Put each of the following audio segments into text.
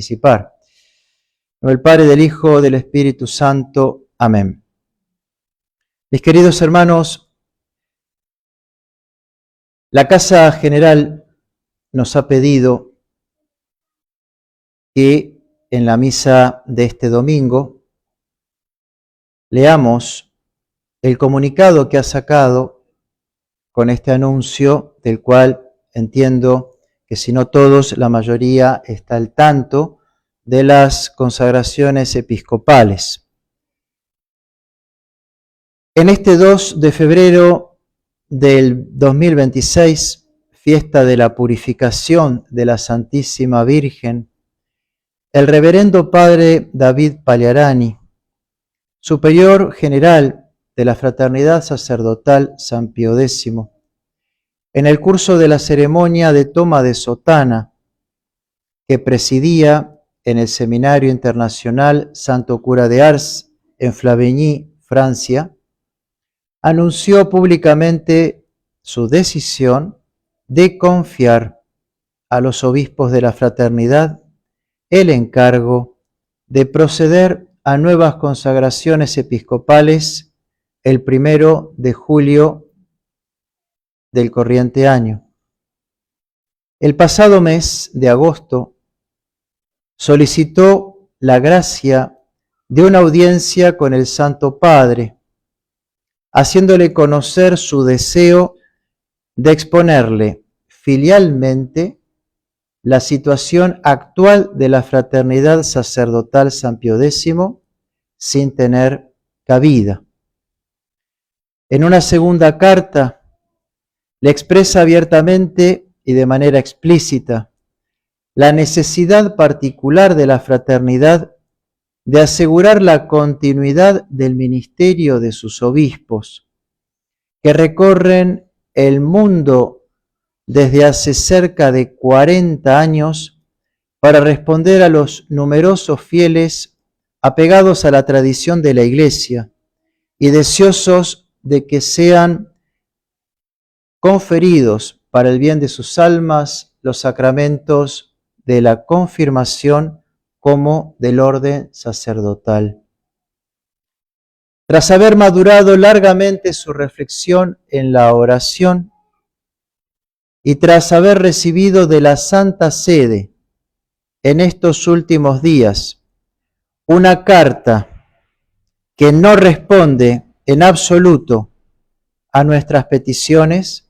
participar. En el Padre, del Hijo, del Espíritu Santo. Amén. Mis queridos hermanos, la Casa General nos ha pedido que en la misa de este domingo leamos el comunicado que ha sacado con este anuncio, del cual entiendo que si no todos, la mayoría está al tanto de las consagraciones episcopales. En este 2 de febrero del 2026, fiesta de la purificación de la Santísima Virgen, el reverendo padre David Pagliarani, superior general de la Fraternidad Sacerdotal San Pío X, en el curso de la ceremonia de toma de sotana que presidía en el Seminario Internacional Santo Cura de Ars en Flavigny, Francia, anunció públicamente su decisión de confiar a los obispos de la fraternidad el encargo de proceder a nuevas consagraciones episcopales el 1 de julio del corriente año. El pasado mes de agosto solicitó la gracia de una audiencia con el Santo Padre, haciéndole conocer su deseo de exponerle filialmente la situación actual de la Fraternidad Sacerdotal San Pío X sin tener cabida. En una segunda carta le expresa abiertamente y de manera explícita la necesidad particular de la fraternidad de asegurar la continuidad del ministerio de sus obispos, que recorren el mundo desde hace cerca de 40 años para responder a los numerosos fieles apegados a la tradición de la Iglesia y deseosos de que sean conferidos para el bien de sus almas los sacramentos de la confirmación como del orden sacerdotal. Tras haber madurado largamente su reflexión en la oración y tras haber recibido de la Santa Sede en estos últimos días una carta que no responde en absoluto a nuestras peticiones,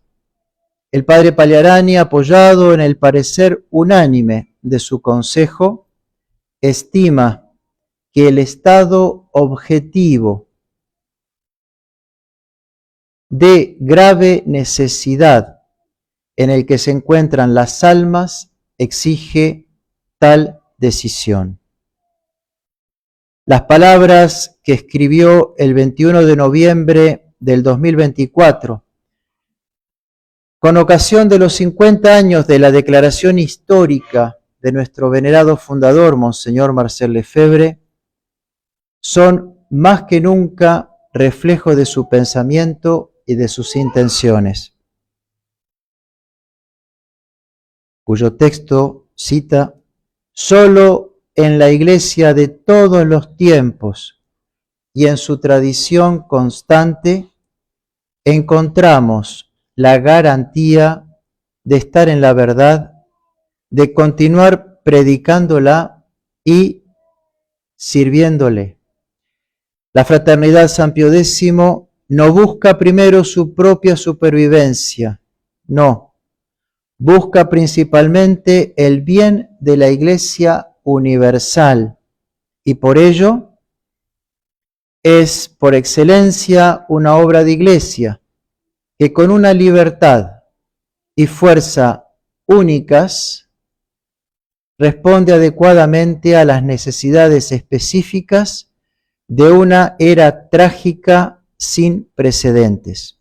el padre Pagliarani, apoyado en el parecer unánime de su consejo, estima que el estado objetivo de grave necesidad en el que se encuentran las almas exige tal decisión. Las palabras que escribió el 21 de noviembre del 2024, con ocasión de los 50 años de la declaración histórica de nuestro venerado fundador, Monseñor Marcel Lefebvre, son más que nunca reflejo de su pensamiento y de sus intenciones, cuyo texto cita: «Solo en la Iglesia de todos los tiempos y en su tradición constante encontramos la garantía de estar en la verdad, de continuar predicándola y sirviéndole. La Fraternidad San Pío X no busca primero su propia supervivencia, no, busca principalmente el bien de la Iglesia universal y por ello es por excelencia una obra de Iglesia que con una libertad y fuerza únicas responde adecuadamente a las necesidades específicas de una era trágica sin precedentes.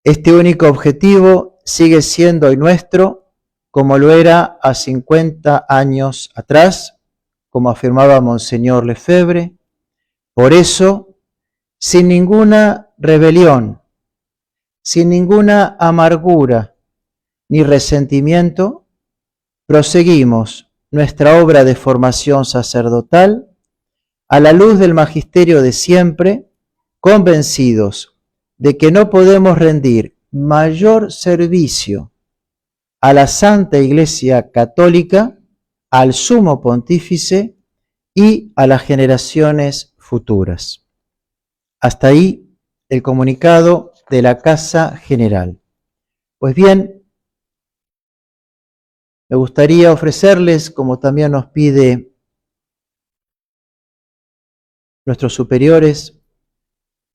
Este único objetivo sigue siendo hoy nuestro, como lo era a 50 años atrás, como afirmaba Monseñor Lefebvre. Por eso, sin ninguna rebelión, sin ninguna amargura ni resentimiento, proseguimos nuestra obra de formación sacerdotal a la luz del magisterio de siempre, convencidos de que no podemos rendir mayor servicio a la Santa Iglesia Católica, al Sumo Pontífice y a las generaciones futuras. Hasta ahí el comunicado de la Casa General. Pues bien, me gustaría ofrecerles, como también nos pide nuestros superiores,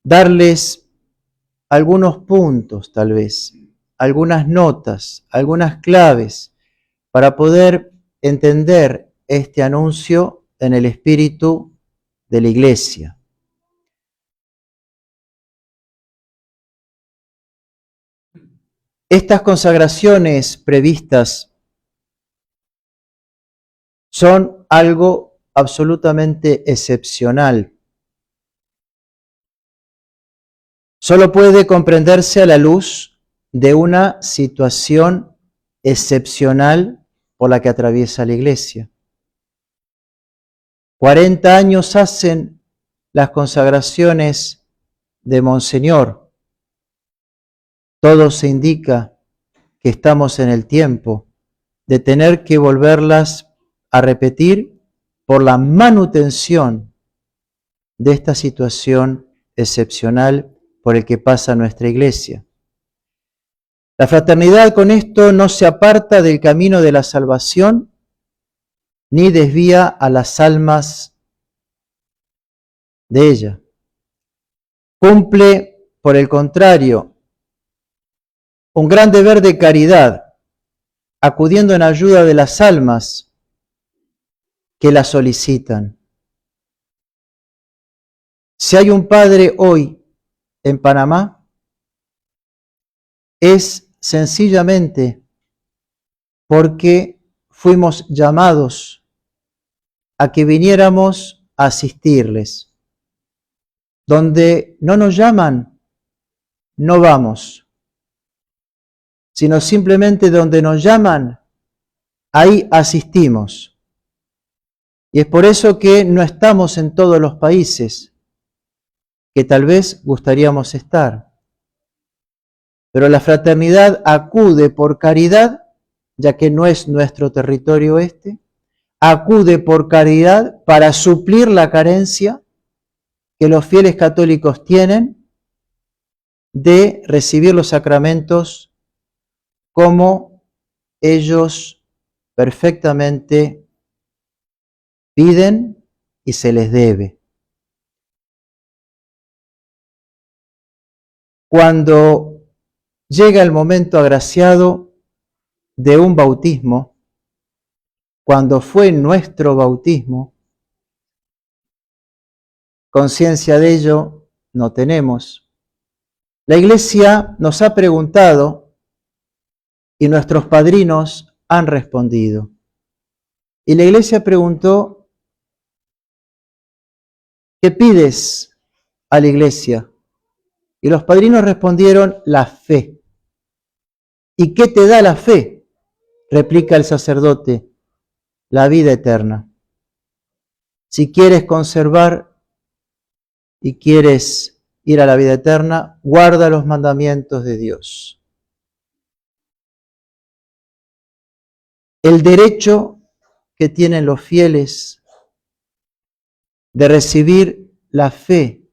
darles algunos puntos tal vez, algunas notas, algunas claves para poder entender este anuncio en el espíritu de la Iglesia. Estas consagraciones previstas son algo absolutamente excepcional. Solo puede comprenderse a la luz de una situación excepcional por la que atraviesa la Iglesia. 40 años hacen las consagraciones de Monseñor. Todo se indica que estamos en el tiempo de tener que volverlas a repetir por la manutención de esta situación excepcional por el que pasa nuestra Iglesia. La fraternidad con esto no se aparta del camino de la salvación ni desvía a las almas de ella. Cumple, por el contrario, un gran deber de caridad, acudiendo en ayuda de las almas que la solicitan. Si hay un padre hoy en Panamá, es sencillamente porque fuimos llamados a que viniéramos a asistirles. Donde no nos llaman, no vamos, sino simplemente donde nos llaman, ahí asistimos. Y es por eso que no estamos en todos los países que tal vez gustaríamos estar. Pero la fraternidad acude por caridad, ya que no es nuestro territorio este, acude por caridad para suplir la carencia que los fieles católicos tienen de recibir los sacramentos como ellos perfectamente piden y se les debe. Cuando llega el momento agraciado de un bautismo, cuando fue nuestro bautismo, conciencia de ello no tenemos. La Iglesia nos ha preguntado y nuestros padrinos han respondido. Y la Iglesia preguntó, ¿qué pides a la Iglesia? Y los padrinos respondieron, la fe. ¿Y qué te da la fe? Replica el sacerdote, la vida eterna. Si quieres conservar y quieres ir a la vida eterna, guarda los mandamientos de Dios. El derecho que tienen los fieles de recibir la fe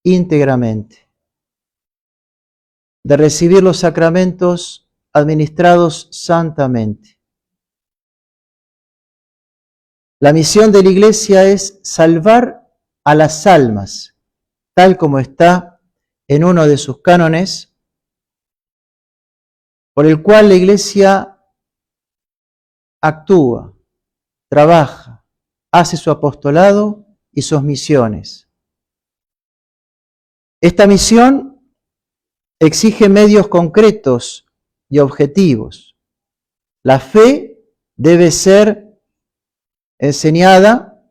íntegramente, de recibir los sacramentos administrados santamente. La misión de la Iglesia es salvar a las almas, tal como está en uno de sus cánones, por el cual la Iglesia actúa, trabaja, hace su apostolado y sus misiones. Esta misión exige medios concretos y objetivos. La fe debe ser enseñada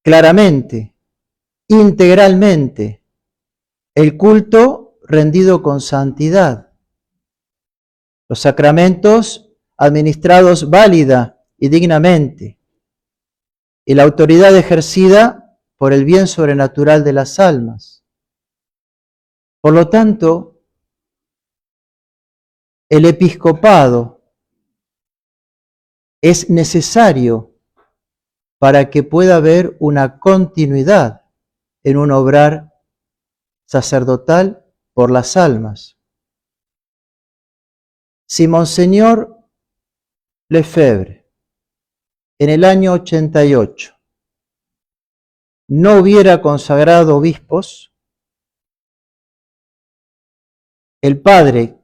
claramente, integralmente. El culto rendido con santidad. Los sacramentos administrados válida y dignamente, y la autoridad ejercida por el bien sobrenatural de las almas. Por lo tanto, el episcopado es necesario para que pueda haber una continuidad en un obrar sacerdotal por las almas. Si Monseñor Lefebvre, en el año 88, no hubiera consagrado obispos, el padre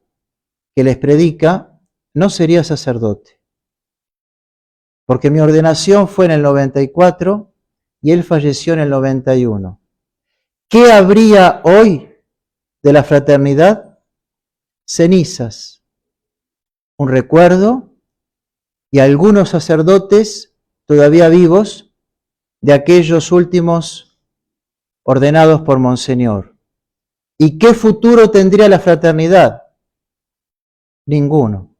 que les predica no sería sacerdote, porque mi ordenación fue en el 94 y él falleció en el 91. ¿Qué habría hoy de la fraternidad? Cenizas, un recuerdo y algunos sacerdotes todavía vivos de aquellos últimos ordenados por Monseñor. ¿Y qué futuro tendría la fraternidad? Ninguno.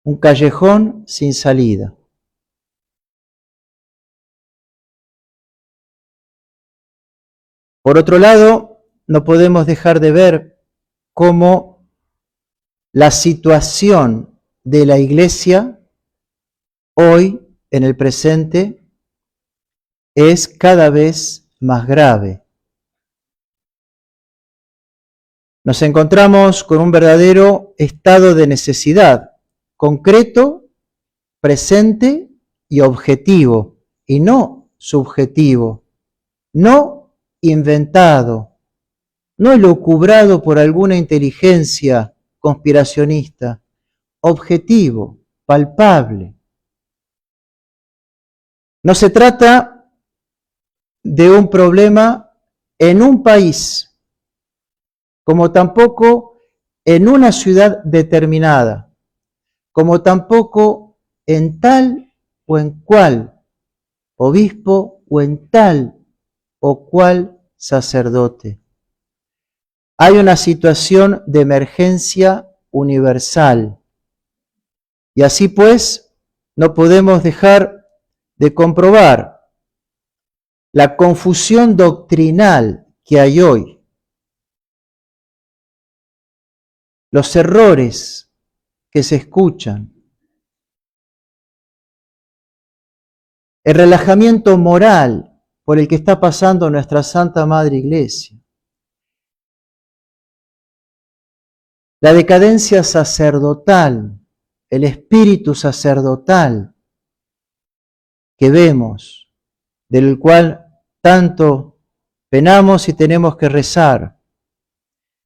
Un callejón sin salida. Por otro lado, no podemos dejar de ver cómo la situación de la Iglesia hoy, en el presente, es cada vez más grave. Nos encontramos con un verdadero estado de necesidad, concreto, presente y objetivo, y no subjetivo, no inventado, no elucubrado por alguna inteligencia conspiracionista, objetivo, palpable. No se trata de un problema en un país, como tampoco en una ciudad determinada, como tampoco en tal o en cual obispo o en tal o cual sacerdote. Hay una situación de emergencia universal. Y así pues, no podemos dejar de comprobar la confusión doctrinal que hay hoy, los errores que se escuchan, el relajamiento moral por el que está pasando nuestra Santa Madre Iglesia, la decadencia sacerdotal, el espíritu sacerdotal que vemos, del cual tanto penamos y tenemos que rezar.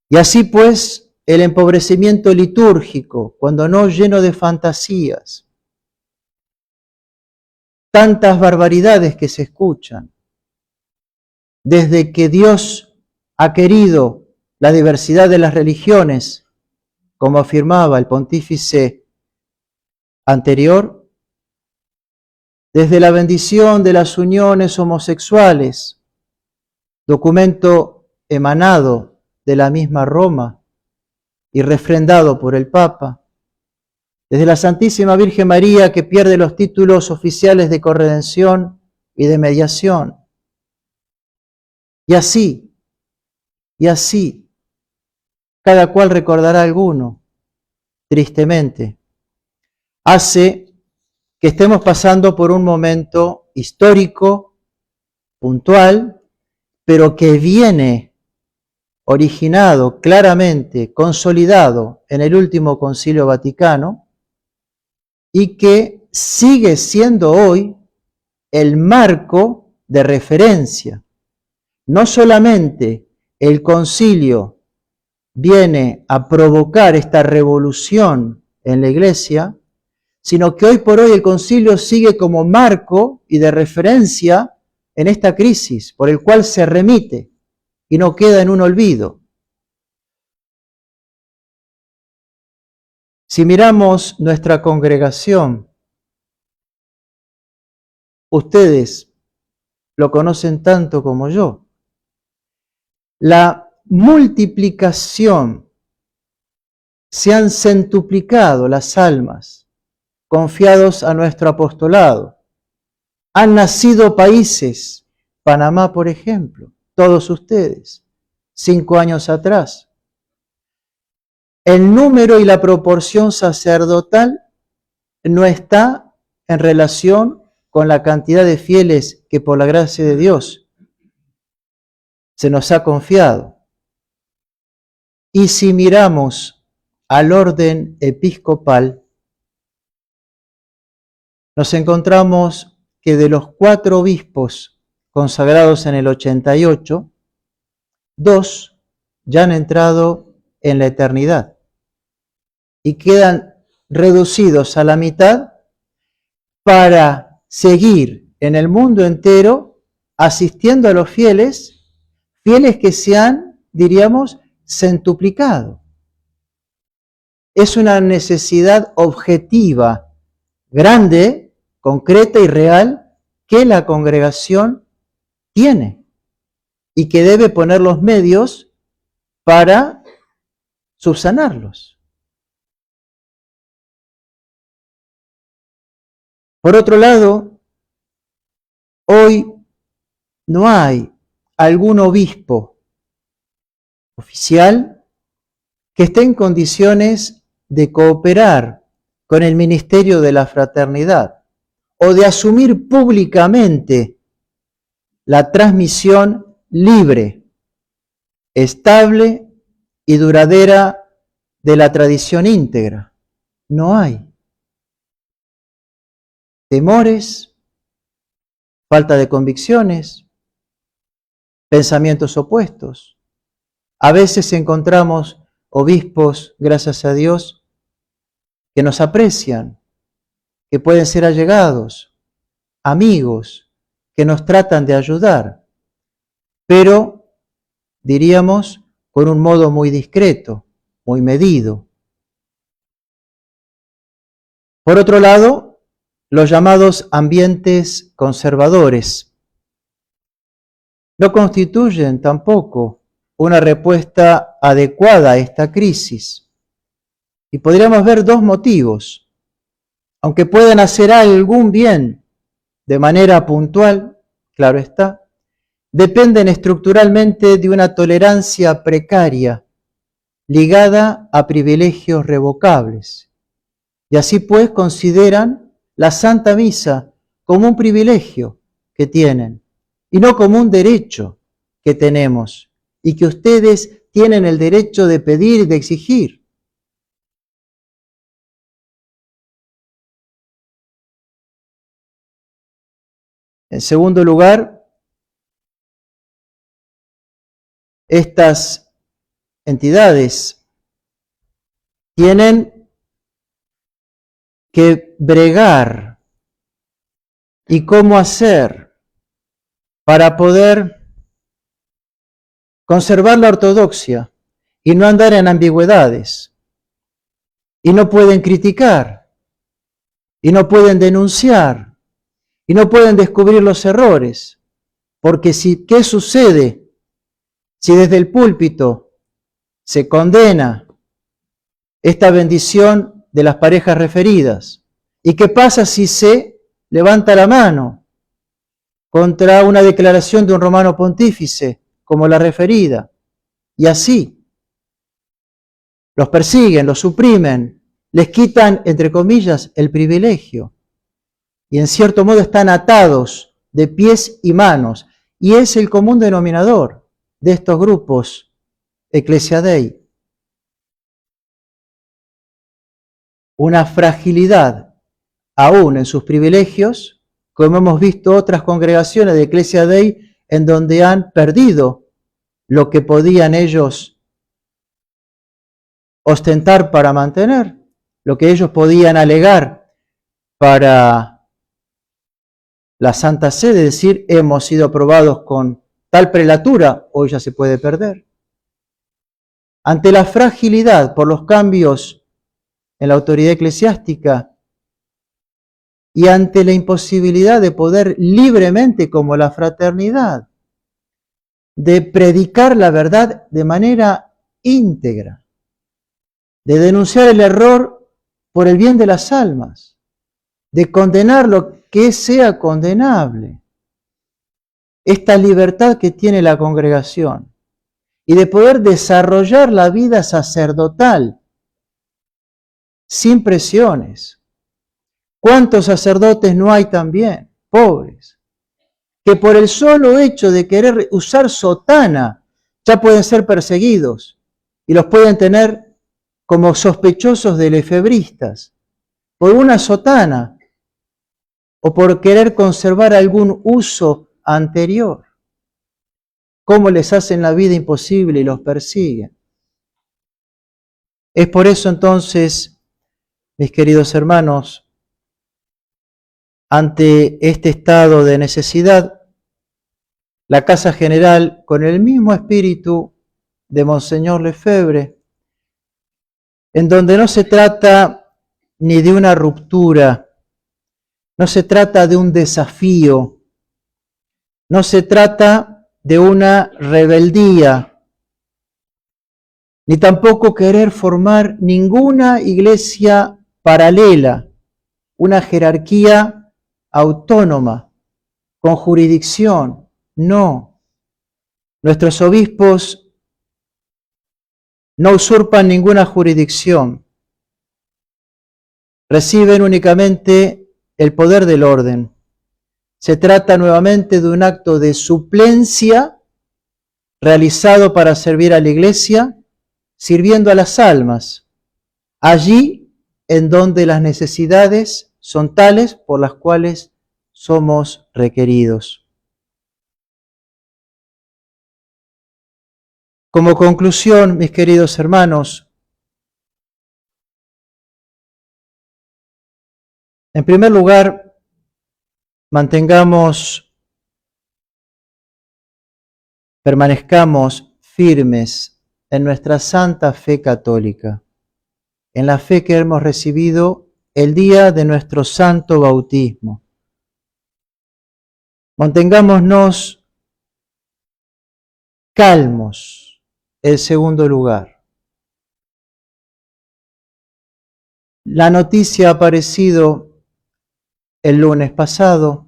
Y así pues, el empobrecimiento litúrgico, cuando no lleno de fantasías, tantas barbaridades que se escuchan, desde que Dios ha querido la diversidad de las religiones, como afirmaba el pontífice anterior, desde la bendición de las uniones homosexuales, documento emanado de la misma Roma y refrendado por el Papa, desde la Santísima Virgen María que pierde los títulos oficiales de corredención y de mediación. Y así, cada cual recordará alguno, tristemente, hace que estemos pasando por un momento histórico, puntual, pero que viene originado claramente, consolidado en el último Concilio Vaticano, y que sigue siendo hoy el marco de referencia. No solamente el concilio viene a provocar esta revolución en la Iglesia, sino que hoy por hoy el concilio sigue como marco y de referencia en esta crisis, por el cual se remite y no queda en un olvido. Si miramos nuestra congregación, ustedes lo conocen tanto como yo, la multiplicación se han centuplicado las almas confiados a nuestro apostolado. Han nacido países, Panamá por ejemplo, todos ustedes, 5 años atrás. El número y la proporción sacerdotal no está en relación con la cantidad de fieles que por la gracia de Dios se nos ha confiado. Y si miramos al orden episcopal, nos encontramos que de los 4 obispos consagrados en el 88, 2 ya han entrado en la eternidad y quedan reducidos a la mitad para seguir en el mundo entero asistiendo a los fieles que se han, diríamos, centuplicado. Es una necesidad objetiva, grande, concreta y real que la congregación tiene y que debe poner los medios para subsanarlos. Por otro lado, hoy no hay algún obispo oficial que esté en condiciones de cooperar con el ministerio de la fraternidad o de asumir públicamente la transmisión libre, estable y duradera de la tradición íntegra. No hay. Temores, falta de convicciones, pensamientos opuestos. A veces encontramos obispos, gracias a Dios, que nos aprecian, que pueden ser allegados, amigos, que nos tratan de ayudar, pero, diríamos, con un modo muy discreto, muy medido. Por otro lado, los llamados ambientes conservadores no constituyen tampoco una respuesta adecuada a esta crisis. Y podríamos ver 2 motivos. Aunque puedan hacer algún bien de manera puntual, claro está, dependen estructuralmente de una tolerancia precaria ligada a privilegios revocables. Y así pues consideran la Santa Misa como un privilegio que tienen y no como un derecho que tenemos y que ustedes tienen el derecho de pedir y de exigir. En segundo lugar, estas entidades tienen que bregar y cómo hacer para poder conservar la ortodoxia y no andar en ambigüedades. Y no pueden criticar, y no pueden denunciar, y no pueden descubrir los errores. Porque ¿qué sucede si desde el púlpito se condena esta bendición de las parejas referidas? ¿Y qué pasa si se levanta la mano contra una declaración de un romano pontífice como la referida? Y así los persiguen, los suprimen, les quitan, entre comillas, el privilegio. Y en cierto modo están atados de pies y manos. Y es el común denominador de estos grupos Ecclesiadei. Una fragilidad aún en sus privilegios, como hemos visto otras congregaciones de Ecclesiadei en donde han perdido lo que podían ellos ostentar para mantener, lo que ellos podían alegar para la Santa Sede, decir, hemos sido aprobados con tal prelatura, hoy ya se puede perder. Ante la fragilidad por los cambios en la autoridad eclesiástica y ante la imposibilidad de poder libremente, como la fraternidad, de predicar la verdad de manera íntegra, de denunciar el error por el bien de las almas, de condenar lo que sea condenable. Esta libertad que tiene la congregación y de poder desarrollar la vida sacerdotal sin presiones. ¿Cuántos sacerdotes no hay también, pobres, que por el solo hecho de querer usar sotana ya pueden ser perseguidos y los pueden tener como sospechosos de lefebristas por una sotana o por querer conservar algún uso anterior? ¿Cómo les hacen la vida imposible y los persiguen? Es por eso entonces, mis queridos hermanos, ante este estado de necesidad, la Casa General, con el mismo espíritu de Monseñor Lefebvre, en donde no se trata ni de una ruptura, no se trata de un desafío, no se trata de una rebeldía, ni tampoco querer formar ninguna iglesia paralela, una jerarquía autónoma, con jurisdicción. No. Nuestros obispos no usurpan ninguna jurisdicción. Reciben únicamente el poder del orden. Se trata nuevamente de un acto de suplencia realizado para servir a la iglesia, sirviendo a las almas, allí en donde las necesidades son tales por las cuales somos requeridos. Como conclusión, mis queridos hermanos, en primer lugar, permanezcamos firmes en nuestra santa fe católica, en la fe que hemos recibido el día de nuestro santo bautismo. Mantengámonos calmos, en segundo lugar. La noticia ha aparecido el lunes pasado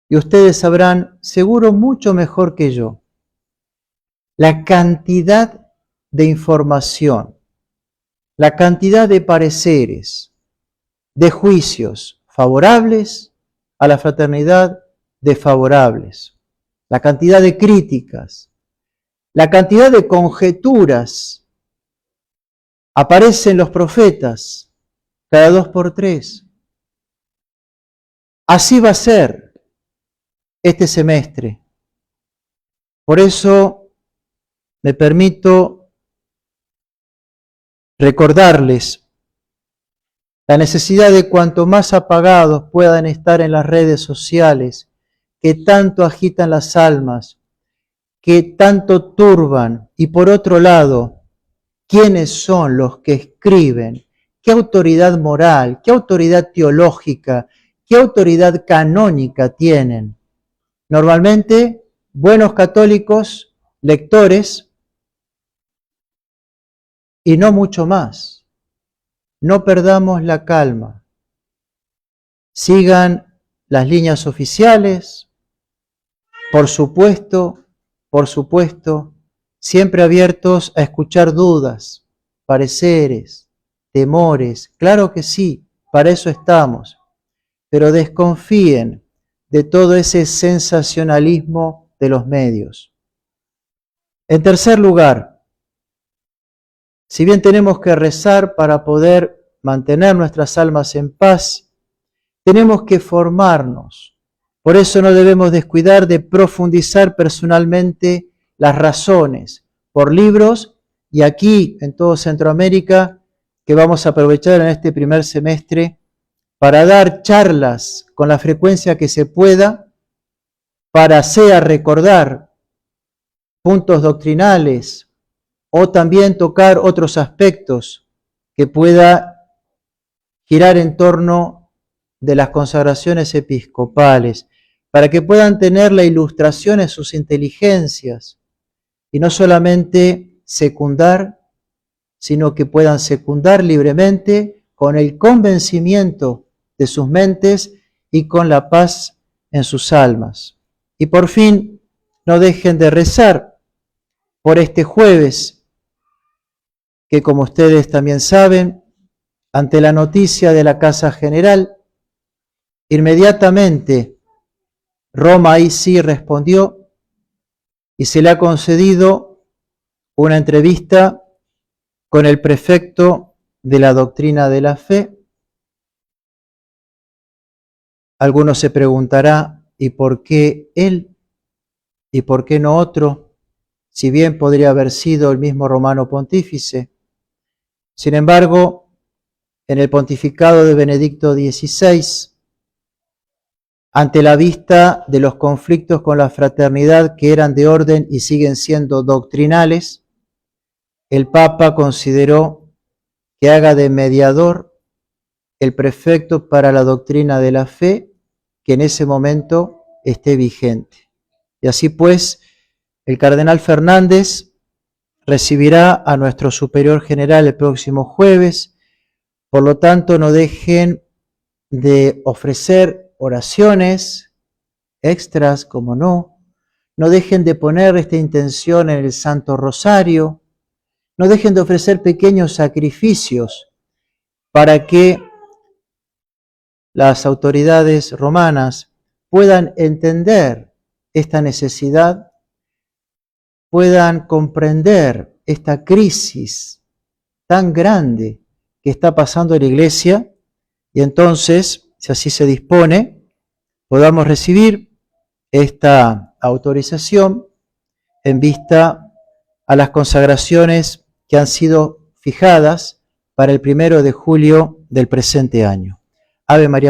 y ustedes sabrán, seguro mucho mejor que yo, la cantidad de información, la cantidad de pareceres, de juicios favorables a la fraternidad, desfavorables, la cantidad de críticas, la cantidad de conjeturas. Aparecen los profetas cada 2 por 3. Así va a ser este semestre. Por eso me permito recordarles la necesidad de cuanto más apagados puedan estar en las redes sociales que tanto agitan las almas, que tanto turban, y por otro lado, ¿quiénes son los que escriben? ¿Qué autoridad moral, qué autoridad teológica, qué autoridad canónica tienen? Normalmente, buenos católicos, lectores, y no mucho más. No perdamos la calma. Sigan las líneas oficiales, por supuesto, siempre abiertos a escuchar dudas, pareceres, temores. Claro que sí, para eso estamos. Pero desconfíen de todo ese sensacionalismo de los medios. En tercer lugar, si bien tenemos que rezar para poder mantener nuestras almas en paz, tenemos que formarnos. Por eso no debemos descuidar de profundizar personalmente las razones por libros, y aquí en todo Centroamérica, que vamos a aprovechar en este primer semestre para dar charlas con la frecuencia que se pueda, para sea recordar puntos doctrinales o también tocar otros aspectos que pueda girar en torno de las consagraciones episcopales, para que puedan tener la ilustración en sus inteligencias y no solamente secundar, sino que puedan secundar libremente con el convencimiento de sus mentes y con la paz en sus almas. Y por fin, no dejen de rezar por este jueves, que como ustedes también saben, ante la noticia de la Casa General, inmediatamente Roma ahí sí respondió y se le ha concedido una entrevista con el prefecto de la doctrina de la fe. Algunos se preguntará, ¿y por qué él? ¿Y por qué no otro? Si bien podría haber sido el mismo romano pontífice. Sin embargo, en el pontificado de Benedicto XVI, ante la vista de los conflictos con la fraternidad que eran de orden y siguen siendo doctrinales, el Papa consideró que haga de mediador el prefecto para la doctrina de la fe que en ese momento esté vigente. Y así pues, el cardenal Fernández recibirá a nuestro superior general el próximo jueves. Por lo tanto, no dejen de ofrecer oraciones extras, como no dejen de poner esta intención en el Santo Rosario, no dejen de ofrecer pequeños sacrificios para que las autoridades romanas puedan entender esta necesidad, puedan comprender esta crisis tan grande que está pasando en la Iglesia, y entonces, si así se dispone, podamos recibir esta autorización en vista a las consagraciones que han sido fijadas para el 1 de julio del presente año. Ave María.